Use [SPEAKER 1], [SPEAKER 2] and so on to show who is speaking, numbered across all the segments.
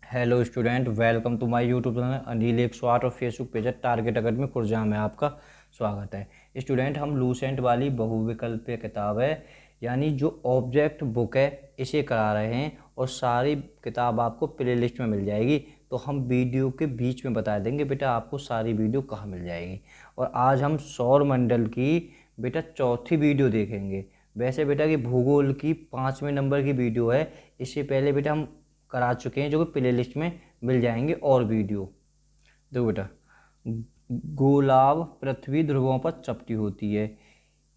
[SPEAKER 1] Hello student, welcome to my YouTube channel Anil 108 और Facebook page Target Academy Khurja में आपका स्वागत है। स्टूडेंट, हम लूसेंट वाली बहुविकल्पीय किताब है यानी जो ऑब्जेक्ट बुक है इसे करा रहे हैं और सारी किताब आपको प्ले लिस्ट में मिल जाएगी। तो हम वीडियो के बीच में बता देंगे बेटा आपको सारी वीडियो कहाँ मिल जाएगी। और आज हम सौर मंडल की बेटा चौथी वीडियो देखेंगे। वैसे बेटा कि भूगोल की 5वें नंबर की वीडियो है, इससे पहले बेटा हम करा चुके हैं जो कि प्ले लिस्ट में मिल जाएंगे और वीडियो। देखो बेटा, गोलाभ पृथ्वी ध्रुवों पर चपटी होती है,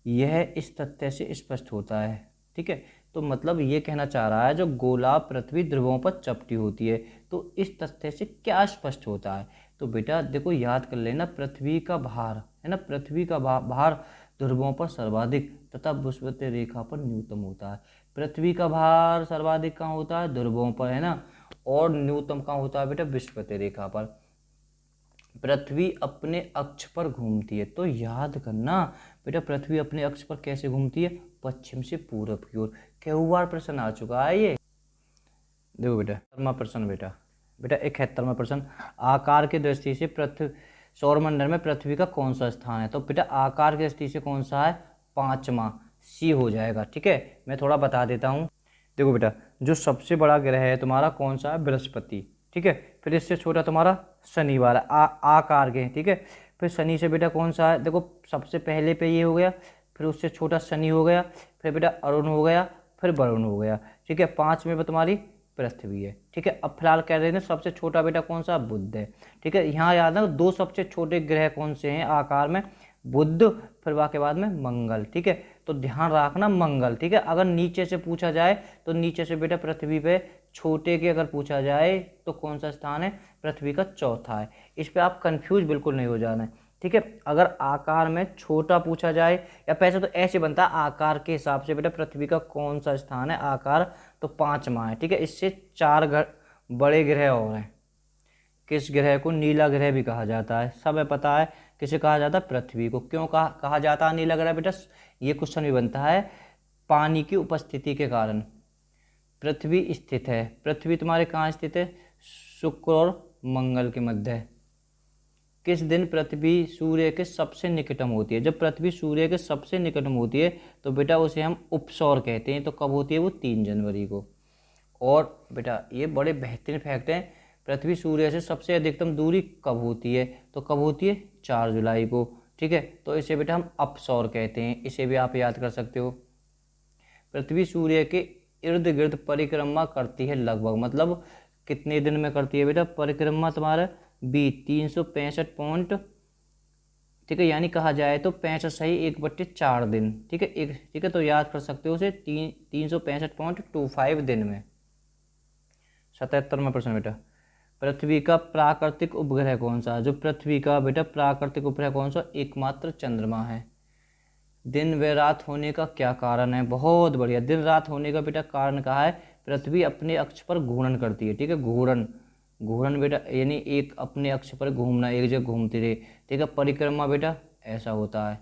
[SPEAKER 1] यह इस तथ्य से स्पष्ट होता है। ठीक है, तो मतलब ये कहना चाह रहा है जो गोलाभ पृथ्वी ध्रुवों पर चपटी होती है तो इस तथ्य से क्या स्पष्ट होता है। तो बेटा देखो, याद कर लेना, पृथ्वी का भार है ना, पृथ्वी का भार ध्रुवों पर सर्वाधिक तथा विषुवतीय रेखा पर न्यूनतम होता है। पृथ्वी का भार सर्वाधिक कहाँ होता है? ध्रुवों पर, है ना। और न्यूनतम कहाँ होता है बेटा? विषुवतीय रेखा पर। पृथ्वी अपने अक्ष पर घूमती है, तो याद करना बेटा पृथ्वी अपने अक्ष पर कैसे घूमती है? पश्चिम से पूर्व की ओर। कई बार प्रश्न आ चुका है ये। देखो बेटा 71वां प्रश्न, बेटा 71वां प्रश्न, आकार की दृष्टि से पृथ्वी सौरमंडल में पृथ्वी का कौन सा स्थान है? तो बेटा आकार की दृष्टि से कौन सा है? 5वां, सी हो जाएगा। ठीक है, मैं थोड़ा बता देता हूँ। देखो बेटा, जो सबसे बड़ा ग्रह है तुम्हारा कौन सा है? बृहस्पति। ठीक है, फिर इससे छोटा तुम्हारा शनिवार है, आकार के। ठीक है, फिर शनि से बेटा कौन सा है? देखो सबसे पहले पे ये हो गया, फिर उससे छोटा शनि हो गया, फिर बेटा अरुण हो गया, फिर वरुण हो गया। ठीक है, 5वें पे तुम्हारी पृथ्वी है। ठीक है, अब फिलहाल कह रहे हैं सबसे छोटा बेटा कौन सा? बुध है। ठीक है, यहाँ याद है दो सबसे छोटे ग्रह कौन से हैं आकार में? बुध, फिर वाके बाद में मंगल। ठीक है, तो ध्यान रखना मंगल। ठीक है, अगर नीचे से पूछा जाए तो नीचे से बेटा पृथ्वी पे छोटे के अगर पूछा जाए तो कौन सा स्थान है? पृथ्वी का चौथा है। इस पे आप कंफ्यूज बिल्कुल नहीं हो जाना है। ठीक है, अगर आकार में छोटा पूछा जाए या पैसे तो ऐसे बनता है आकार के हिसाब से बेटा पृथ्वी का कौन सा स्थान है आकार, तो 5वां है। ठीक है, इससे 4 बड़े ग्रह और हैं। किस ग्रह को नीला ग्रह भी कहा जाता है? सब है पता है किसे कहा जाता है? पृथ्वी को। क्यों कहा जाता है नीला ग्रह बेटा? ये क्वेश्चन भी बनता है। पानी की उपस्थिति के कारण पृथ्वी स्थित है। पृथ्वी तुम्हारे कहाँ स्थित है? शुक्र और मंगल के मध्य। किस दिन पृथ्वी सूर्य के सबसे निकटम होती है? जब पृथ्वी सूर्य के सबसे निकटम होती है तो बेटा उसे हम उपसौर कहते हैं। तो कब होती है वो? 3 जनवरी को। और बेटा ये बड़े बेहतरीन फैक्ट हैं, पृथ्वी सूर्य से सबसे अधिकतम दूरी कब होती है? तो कब होती है? 4 जुलाई को। ठीक है, तो इसे बेटा हम अपसौर कहते हैं, इसे भी आप याद कर सकते हो। पृथ्वी सूर्य के इर्द गिर्द परिक्रमा करती है लगभग, मतलब कितने दिन में करती है बेटा परिक्रमा? तुम्हारा 365 ठीक है, यानी कहा जाए तो 65 सही 1/4 दिन। ठीक है, ठीक है, तो याद कर सकते हो उसे 365.25 दिन में। 77वां प्रश्न बेटा, पृथ्वी का प्राकृतिक उपग्रह कौन सा? जो पृथ्वी का बेटा प्राकृतिक उपग्रह कौन सा? एकमात्र चंद्रमा है। दिन व रात होने का क्या कारण है? बहुत बढ़िया, दिन रात होने का बेटा कारण कहा है? पृथ्वी अपने अक्ष पर घूर्णन करती है। ठीक है, घूर्णन, घूर्णन बेटा यानी एक अपने अक्ष पर घूमना, एक जगह घूमती रहे। ठीक है, परिक्रमा बेटा ऐसा होता है।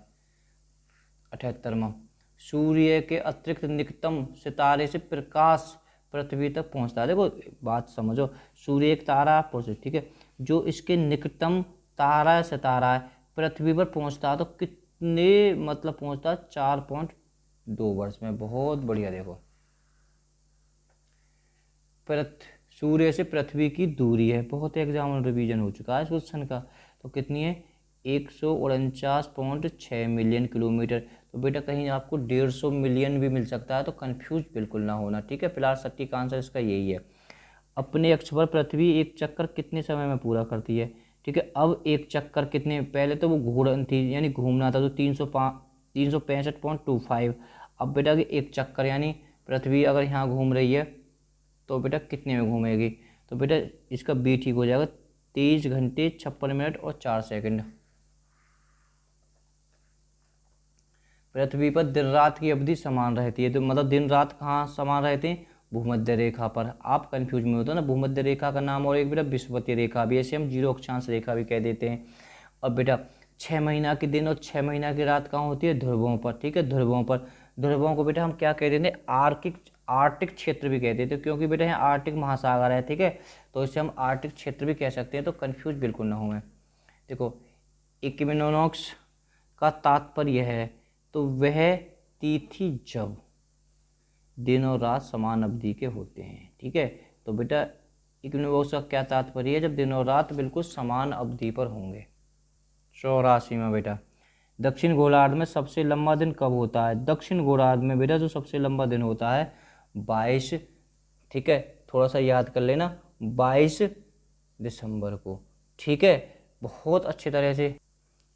[SPEAKER 1] 78वां, सूर्य के अतिरिक्त निकटतम सितारे से प्रकाश पृथ्वी तक पहुंचता है। देखो बात समझो, सूर्य एक तारा है, ठीक है, जो इसके निकटतम तारा सितारा है पृथ्वी पर पहुंचता है तो कितने मतलब पहुंचता है? 4.2 वर्ष में। बहुत बढ़िया। देखो सूर्य से पृथ्वी की दूरी है, बहुत एग्जाम रिवीजन हो चुका है इस क्वेश्चन का, तो कितनी है? 149.6 मिलियन किलोमीटर। तो बेटा कहीं आपको 150 मिलियन भी मिल सकता है, तो कंफ्यूज बिल्कुल ना होना। ठीक है, फिलहाल सटीक आंसर इसका यही है। अपने अक्ष पर पृथ्वी एक चक्कर कितने समय में पूरा करती है? ठीक है, अब एक चक्कर कितने, पहले तो वो घूर्णन थी यानी घूमना था तो 365.25। अब बेटा कि एक चक्कर यानी पृथ्वी अगर यहाँ घूम रही है तो बेटा कितने में घूमेगी? तो बेटा इसका बी ठीक हो जाएगा, 23 घंटे 56 मिनट और 4 सेकंड। पृथ्वी पर दिन रात की अवधि समान रहती है, तो मतलब दिन रात कहाँ समान रहते हैं? भूमध्य रेखा पर। आप कंफ्यूज में होते हो ना, भूमध्य रेखा का नाम और एक बेटा विषुवतीय रेखा भी, ऐसे हम 0 अक्षांश रेखा भी कह देते हैं। अब बेटा 6 महीना के दिन और 6 महीना की रात कहाँ होती है? ध्रुवों पर। ठीक है, ध्रुवों पर। ध्रुवों को बेटा हम क्या कह देते हैं? आर्कटिक क्षेत्र भी कहते थे, क्योंकि बेटा यहाँ आर्कटिक महासागर है, ठीक है, तो इसे हम आर्कटिक क्षेत्र भी कह सकते हैं, तो कंफ्यूज बिल्कुल ना हुए। देखो इक्विनोक्स का तात्पर्य है तो वह तिथि जब दिन और रात समान अवधि के होते हैं, ठीक है। तो बेटा इक्विनोक्स का क्या तात्पर्य है, जब दिन और रात बिल्कुल समान अवधि पर होंगे। 84वां बेटा, दक्षिण गोलार्ध में सबसे लंबा दिन कब होता है? दक्षिण गोलार्ध में बेटा जो सबसे लंबा दिन होता है 22, ठीक है, थोड़ा सा याद कर लेना, 22 दिसंबर को, ठीक है। बहुत अच्छी तरह से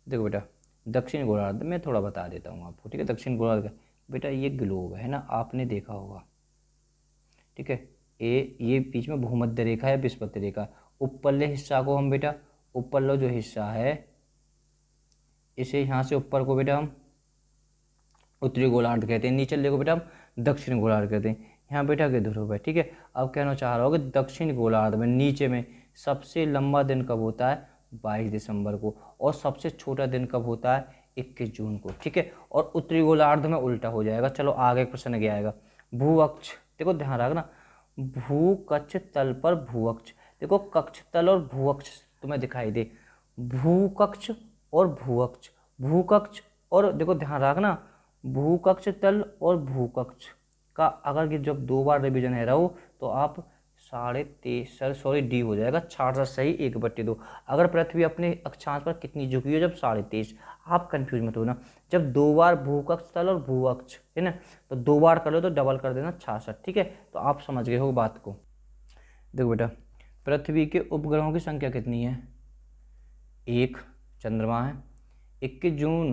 [SPEAKER 1] देखो बेटा, दक्षिण गोलार्ध में थोड़ा बता देता हूँ आपको, ठीक है। दक्षिण गोलार्ध का बेटा ये ग्लोब है ना, आपने देखा होगा, ठीक है। ये बीच में भूमध्य रेखा है, विषुवत रेखा। ऊपरले हिस्सा को हम बेटा, ऊपरला जो हिस्सा है इसे यहाँ से ऊपर को बेटा हम उत्तरी गोलार्ध कहते हैं, नीचे को बेटा हम दक्षिण गोलार्ध कहते हैं। यहाँ बेटा के ध्रुव है, ठीक है। अब कहना चाह रहा होगा दक्षिण गोलार्ध में नीचे में सबसे लंबा दिन कब होता है? 22 दिसंबर को। और सबसे छोटा दिन कब होता है? 21 जून को, ठीक है। और उत्तरी गोलार्ध में उल्टा हो जाएगा। चलो आगे प्रश्न क्या आएगा? भू अक्ष, देखो ध्यान रखना, भू कक्ष तल पर भू अक्ष, देखो कक्ष तल और भू अक्ष तुम्हें दिखाई दे, भू कक्ष और भू अक्ष, भू कक्ष और देखो ध्यान रखना, भू कक्ष तल और भू कक्ष का अगर कि जब 2 बार रिवीजन है रहो तो आप 23.5 डी हो जाएगा, 66 सही 1/2। अगर पृथ्वी अपने अक्षांश पर कितनी झुकी है? जब 23.5। आप कंफ्यूज मत होना, जब 2 बार भू कक्ष तल और भू अक्ष है ना, तो 2 बार कर लो तो डबल कर देना 66, ठीक है। तो आप समझ गए हो बात को। देखो बेटा, पृथ्वी के उपग्रहों की संख्या कितनी है? 1 चंद्रमा है। 21 जून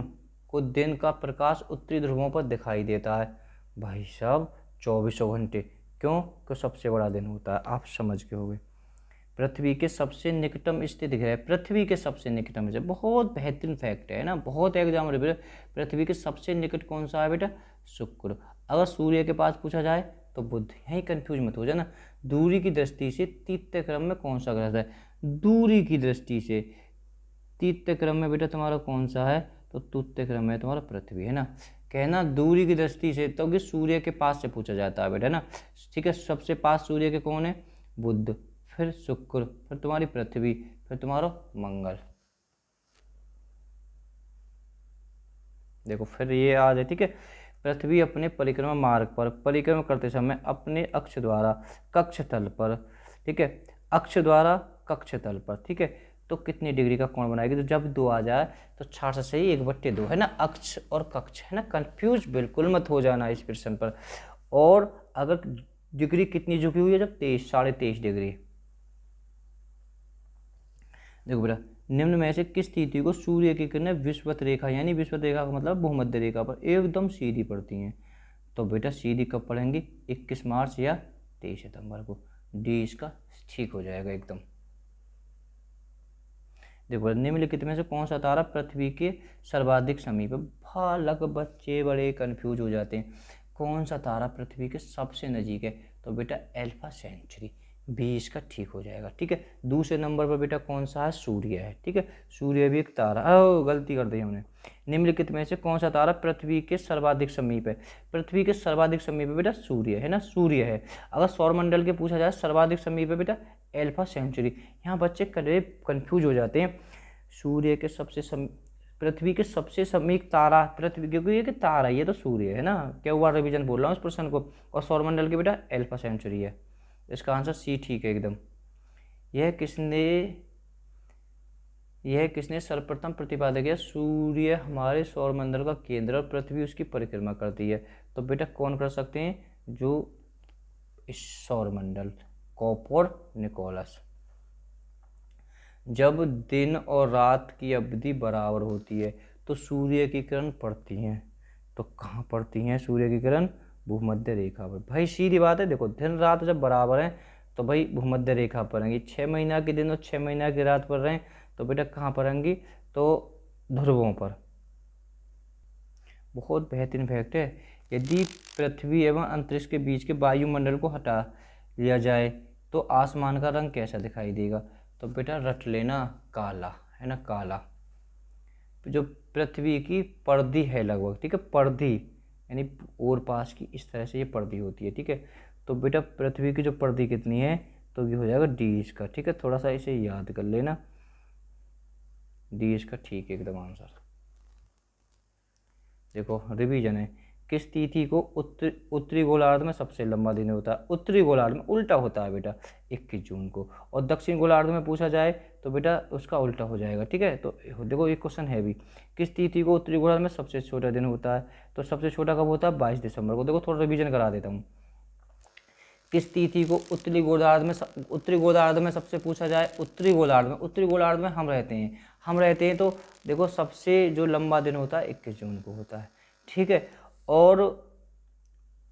[SPEAKER 1] को दिन का प्रकाश उत्तरी ध्रुवों पर दिखाई देता है। भाई साहब 24 घंटे, क्यों? क्यों सबसे बड़ा दिन होता है, आप समझ के होंगे। पृथ्वी के सबसे निकटतम स्थित ग्रह, पृथ्वी के सबसे निकटतम है, बहुत बेहतरीन फैक्ट है ना, बहुत एग्जाम रिपीट। पृथ्वी के सबसे निकट कौन सा है बेटा? शुक्र। अगर सूर्य के पास पूछा जाए तो बुध। यही कंफ्यूज मत हो जाना। दूरी की दृष्टि से तृतीय क्रम में कौन सा ग्रह है? दूरी की दृष्टि से तृतीय क्रम में बेटा तुम्हारा कौन सा है? तो तृतीय क्रम में तुम्हारा पृथ्वी है ना। कहना दूरी की दृष्टि से, तो कि सूर्य के पास से पूछा जाता है बेटा ना, ठीक है। सबसे पास सूर्य के कौन है? बुध, फिर शुक्र, फिर तुम्हारी पृथ्वी, फिर तुम्हारा मंगल। देखो फिर ये आ जाए, ठीक है। पृथ्वी अपने परिक्रमा मार्ग पर परिक्रमा करते समय अपने अक्ष द्वारा कक्ष तल पर, ठीक है, अक्ष द्वारा कक्ष तल पर, ठीक है, तो कितनी डिग्री का कोण बनाएगी? तो जब 2 आ जाए तो 66 से ही 1/2 है ना, अक्ष और कक्ष है ना। कंफ्यूज बिल्कुल मत हो जाना इस प्रश्न पर। और अगर डिग्री कितनी झुकी हुई है? जब 23 डिग्री। देखो बेटा, निम्न में से किस तिथि को सूर्य की किरणें विषुवत रेखा, यानी विषुवत रेखा का मतलब भूमध्य रेखा पर एकदम सीधी पड़ती हैं? तो बेटा सीधी कब पड़ेंगी? 21 मार्च या 23 सितंबर को। डी इसका ठीक हो जाएगा एकदम। देखो निम्नलिखित में से कौन सा तारा पृथ्वी के सर्वाधिक समीप है? बालक बच्चे बड़े कंफ्यूज हो जाते हैं। कौन सा तारा पृथ्वी के सबसे नजीक है? तो बेटा अल्फा सेंचुरी, बी इसका ठीक हो जाएगा, ठीक है। दूसरे नंबर पर बेटा कौन सा है? सूर्य है, ठीक है। सूर्य भी एक तारा, गलती कर दी हमने। निम्नलिखित में से कौन सा तारा पृथ्वी के सर्वाधिक समीप है? पृथ्वी के सर्वाधिक समीप है बेटा सूर्य है ना, सूर्य है। अगर सौरमंडल के पूछा जाए सर्वाधिक समीप है बेटा अल्फा सेंचुरी। यहाँ बच्चे कंफ्यूज हो जाते हैं। सूर्य के सबसे पृथ्वी के सबसे समीप तारा पृथ्वी, क्योंकि ये कि तारा ये तो सूर्य है ना, क्या हुआ रिवीजन बोल रहा हूँ इस प्रश्न को। और सौरमंडल के बेटा अल्फा सेंचुरी है। इसका आंसर सी ठीक है एकदम। यह किसने सर्वप्रथम प्रतिपादन किया? सूर्य हमारे सौरमंडल का केंद्र और पृथ्वी उसकी परिक्रमा करती है। तो बेटा कौन कर सकते हैं? जो इस सौरमंडल, कोपरनिकस। जब दिन और रात की अवधि बराबर होती है तो सूर्य की किरण पड़ती हैं, तो कहाँ पड़ती हैं सूर्य की किरण? भूमध्य रेखा पर। भाई सीधी बात है, देखो दिन रात जब बराबर हैं तो भाई भूमध्य रेखा पर रहेंगी। 6 महीना के दिन और 6 महीना की रात पर रहें तो बेटा कहाँ पर रहेंगी? तो ध्रुवों पर। बहुत बेहतरीन फैक्ट है। यदि पृथ्वी एवं अंतरिक्ष के बीच के वायुमंडल को हटा लिया जाए तो आसमान का रंग कैसा दिखाई देगा? तो बेटा रट लेना, काला है ना, काला। जो पृथ्वी की परिधि है लगभग, ठीक है, परिधि यानी और पास की इस तरह से ये परिधि होती है। ठीक है, तो बेटा पृथ्वी की जो परिधि कितनी है, तो ये हो जाएगा डी इसका। ठीक है, थोड़ा सा इसे याद कर लेना, डी इसका ठीक है एकदम आंसर। देखो रिवीजन है, किस तिथि को उत्तरी गोलार्ध में सबसे लंबा दिन होता है? उत्तरी गोलार्ध में उल्टा होता है बेटा 21 जून को, और दक्षिण गोलार्ध में पूछा जाए तो बेटा उसका उल्टा हो जाएगा। ठीक है, तो देखो ये क्वेश्चन है भी, किस तिथि को उत्तरी गोलार्ध में सबसे छोटा दिन होता है? तो सबसे छोटा कब होता है? 22 दिसंबर को। देखो थोड़ा रिवीजन करा देता हूँ, किस तिथि को उत्तरी गोलार्ध में सबसे पूछा जाए? उत्तरी गोलार्ध में हम रहते हैं, तो देखो सबसे जो लंबा दिन होता है 21 जून को होता है। ठीक है, और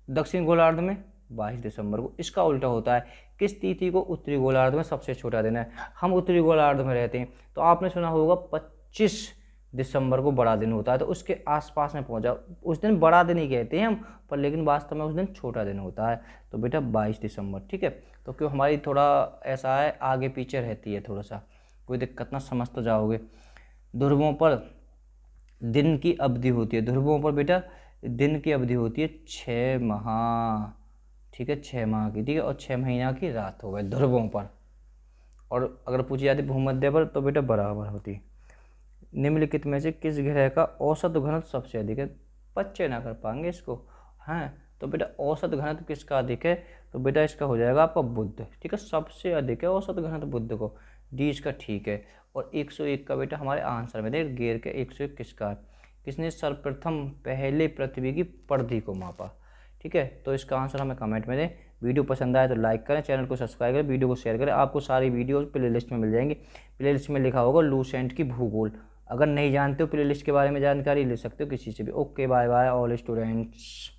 [SPEAKER 1] दक्षिण गोलार्ध में 22 दिसंबर को, इसका उल्टा होता है। किस तिथि को उत्तरी गोलार्ध में सबसे छोटा दिन है? हम उत्तरी गोलार्ध में रहते हैं, तो आपने सुना होगा 25 दिसंबर को बड़ा दिन होता है, तो उसके आसपास में पहुंचा, उस दिन बड़ा दिन ही कहते हैं हम, पर लेकिन वास्तव में उस दिन छोटा दिन होता है, तो बेटा 22 दिसंबर। ठीक है, तो क्यों हमारी थोड़ा ऐसा है आगे पीछे रहती है थोड़ा सा, कोई दिक्कत ना, समझ तो जाओगे। ध्रुवों पर दिन की अवधि होती है, ध्रुवों पर बेटा दिन की अवधि होती है 6 माह। ठीक है, 6 माह की। ठीक है, और 6 महीना की रात हो गए ध्रुवों पर। और अगर पूछी जाती भूमध्य पर तो बेटा बराबर होती। निम्नलिखित में से किस ग्रह का औसत घनत्व सबसे अधिक है? बच्चे ना कर पाएंगे इसको, हैं, तो बेटा औसत घनत्व किसका अधिक है? तो बेटा इसका हो जाएगा आपका बुध। ठीक है, सबसे अधिक है औसत घनत्व बुध को, डी इसका ठीक है। और 101 का बेटा हमारे आंसर में देख, गेर के 101 किसका? किसने सर्वप्रथम पहले पृथ्वी की परिधि को मापा? ठीक है, तो इसका आंसर हमें कमेंट में दें। वीडियो पसंद आए तो लाइक करें, चैनल को सब्सक्राइब करें, वीडियो को शेयर करें। आपको सारी वीडियो प्लेलिस्ट में मिल जाएंगी। प्लेलिस्ट में लिखा होगा लूसेंट की भूगोल। अगर नहीं जानते हो प्लेलिस्ट के बारे में जानकारी ले सकते हो किसी से भी। Okay, bye bye all students.